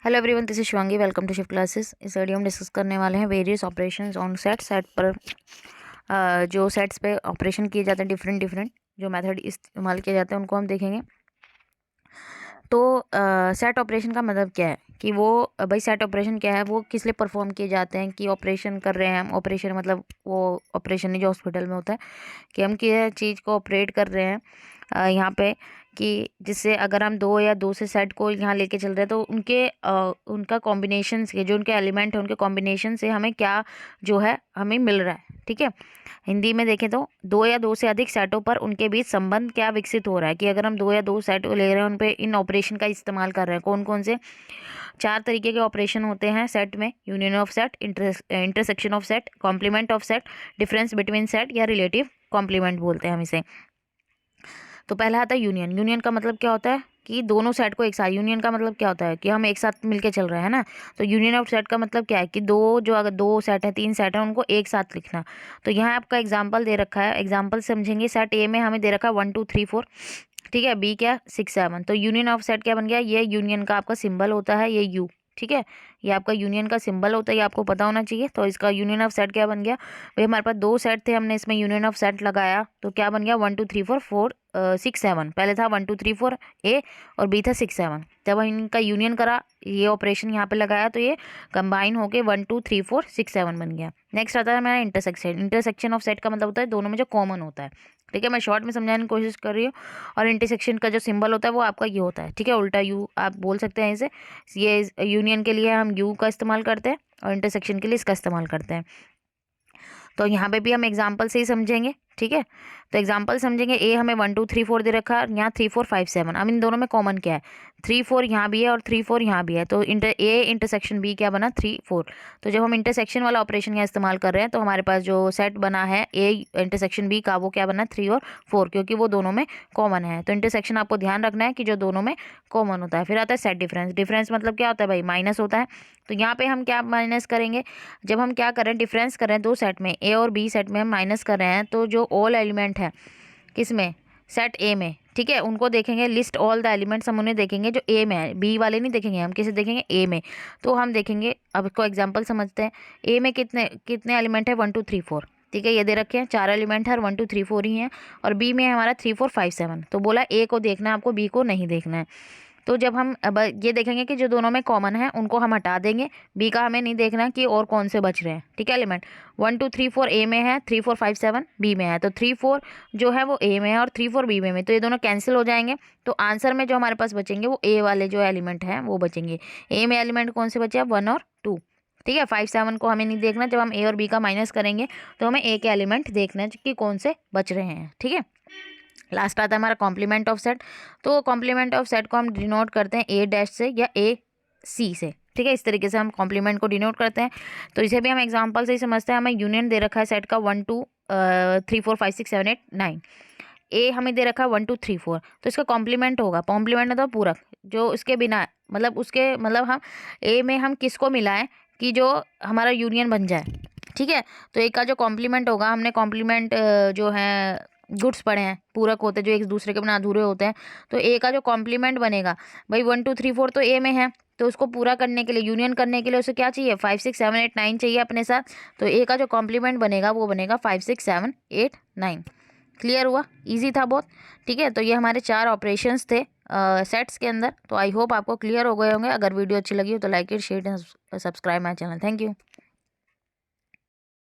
Hello everyone, this is Shivangi. Welcome to Shift Classes. इस video में discuss करने वाले हैं वेरियस ऑपरेशंस ऑन सेट पर जो सेट्स पे ऑपरेशन किए जाते हैं, डिफरेंट डिफरेंट जो मेथड इस्तेमाल किए जाते हैं उनको हम देखेंगे। तो सेट ऑपरेशन का मतलब क्या है कि वो भाई सेट ऑपरेशन क्या है, वो किस लिए परफॉर्म किए जाते हैं कि ऑपरेशन कर रहे हैं हम। ऑपरेशन मतलब वो ऑपरेशन नहीं जो हॉस्पिटल में होता है कि हम किसी चीज़ को ऑपरेट कर रहे हैं यहाँ पे, कि जिससे अगर हम दो या दो से सेट को यहाँ लेके चल रहे हैं तो उनका कॉम्बिनेशन से जो उनके एलिमेंट है उनके कॉम्बिनेशन से हमें क्या जो है हमें मिल रहा है। ठीक है, हिंदी में देखें तो दो या दो से अधिक सेटों पर उनके बीच संबंध क्या विकसित हो रहा है, कि अगर हम दो या दो सेट ले रहे हैं उन पे इन ऑपरेशन का इस्तेमाल कर रहे हैं। कौन कौन से? चार तरीके के ऑपरेशन होते हैं सेट में: union of set, intersection of set, complement of set, difference between set या रिलेटिव कॉम्प्लीमेंट बोलते हैं हम इसे। तो पहला आता है यूनियन। यूनियन का मतलब क्या होता है कि दोनों सेट को एक साथ, यूनियन का मतलब क्या होता है कि हम एक साथ मिलके चल रहे हैं ना। तो यूनियन ऑफ सेट का मतलब क्या है कि दो जो अगर दो सेट है, तीन सेट है, उनको एक साथ लिखना। तो यहाँ आपका एग्जाम्पल दे रखा है, एग्जाम्पल समझेंगे। सेट ए में हमें दे रखा है 1 2 3 4, ठीक है। बी क्या 6 7। तो यूनियन ऑफ सेट क्या बन गया? ये यूनियन का आपका सिंबल होता है, ये यू। ठीक है, ये आपका यूनियन का सिंबल होता है, ये आपको पता होना चाहिए। तो इसका यूनियन ऑफ सेट क्या बन गया? भाई हमारे पास दो सेट थे, हमने इसमें यूनियन ऑफ सेट लगाया तो क्या बन गया? 1 2 3 4 4 6 7। पहले था 1 2 3 4 ए और बी था 6 7। जब हम इनका यूनियन करा, ये ऑपरेशन यहाँ पे लगाया तो ये कंबाइन होके 1 2 3 4 6 7 बन गया। नेक्स्ट आता है हमारा इंटरसेक्शन। इंटरसेक्शन ऑफ सेट का मतलब होता है दोनों में जो कॉमन होता है। ठीक है, मैं शॉर्ट में समझाने की कोशिश कर रही हूँ। और इंटरसेक्शन का जो सिंबल होता है वो आपका ये होता है। ठीक है, उल्टा यू आप बोल सकते हैं इसे। ये यूनियन के लिए हम यू का इस्तेमाल करते हैं और इंटरसेक्शन के लिए इसका इस्तेमाल करते हैं। तो यहाँ पे भी हम एग्जाम्पल से ही समझेंगे। ठीक है, तो एग्जाम्पल समझेंगे। ए हमें 1 2 3 4 दे रखा है, यहाँ 3 4 5 7। अब इन दोनों में कॉमन क्या है? 3 4 यहाँ भी है और 3 4 यहाँ भी है। तो ए इंटरसेक्शन बी क्या बना? 3 4। तो जब हम इंटरसेक्शन वाला ऑपरेशन यहाँ इस्तेमाल कर रहे हैं तो हमारे पास जो सेट बना है ए इंटरसेक्शन बी का, वो क्या बना? 3 और 4, क्योंकि वो दोनों में कॉमन है। तो इंटरसेक्शन आपको ध्यान रखना है कि जो दोनों में कॉमन होता है। फिर आता है सेट डिफरेंस। डिफरेंस मतलब क्या होता है भाई? माइनस होता है। तो यहाँ पे हम क्या माइनस करेंगे? जब हम क्या करें, डिफरेंस करें दो सेट में, ए और बी सेट में हम माइनस कर रहे हैं, तो जो ऑल एलिमेंट है किसमें? सेट ए में। ठीक है, उनको देखेंगे, लिस्ट ऑल द एलिमेंट्स हम उन्हें देखेंगे जो ए में है, बी वाले नहीं देखेंगे हम, किसे देखेंगे? ए में। तो हम देखेंगे, अब इसको एग्जांपल समझते हैं। ए में कितने कितने एलिमेंट है? 1 2 3 4। ठीक है, ये दे रखे हैं चार एलिमेंट है और 1 2 3 4 ही हैं। और बी में है हमारा 3 4 5 7। तो बोला ए को देखना है आपको, बी को नहीं देखना है। तो जब हम अब ये देखेंगे कि जो दोनों में कॉमन है उनको हम हटा देंगे, बी का हमें नहीं देखना कि और कौन से बच रहे हैं। ठीक है, एलिमेंट 1 2 3 4 ए में है, 3 4 5 7 बी में है। तो 3 4 जो है वो ए में है और 3 4 बी में, तो ये दोनों कैंसिल हो जाएंगे। तो आंसर में जो हमारे पास बचेंगे वो ए वाले जो एलिमेंट हैं वो बचेंगे। ए में एलिमेंट कौन से बचे? 1 और 2। ठीक है, 5 7 को हमें नहीं देखना। जब हम ए और बी का माइनस करेंगे तो हमें ए के एलिमेंट देखना है कि कौन से बच रहे हैं। ठीक है, लास्ट आता है हमारा कॉम्प्लीमेंट ऑफ सेट। तो कॉम्प्लीमेंट ऑफ सेट को हम डिनोट करते हैं ए डैश से या ए सी से। ठीक है, इस तरीके से हम कॉम्प्लीमेंट को डिनोट करते हैं। तो इसे भी हम एग्जांपल से ही समझते हैं। हमें यूनियन दे रखा है सेट का 1 2 3 4 5 6 7 8 9। ए हमें दे रखा है 1 2 3 4, तो इसका कॉम्प्लीमेंट होगा। कॉम्प्लीमेंट मतलब पूरक, जो उसके बिना मतलब उसके मतलब हम ए में हम किसको मिलाएं कि जो हमारा यूनियन बन जाए। ठीक है, तो ए का जो कॉम्प्लीमेंट होगा, हमने कॉम्प्लीमेंट जो है गुड्स पढ़े हैं, पूरक होते हैं जो एक दूसरे के बिना अधूरे होते हैं। तो ए का जो कॉम्प्लीमेंट बनेगा भाई 1 2 3 4 तो ए में है, तो उसको पूरा करने के लिए, यूनियन करने के लिए उसे क्या चाहिए? 5 6 7 8 9 चाहिए अपने साथ। तो ए का जो कॉम्प्लीमेंट बनेगा वो बनेगा 5 6 7 8 9। क्लियर हुआ? इजी था बहुत। ठीक है, तो ये हमारे चार ऑपरेशंस थे सेट्स के अंदर। तो आई होप आपको क्लियर हो गए होंगे। अगर वीडियो अच्छी लगी हो तो like it, share and subscribe my channel. Thank you.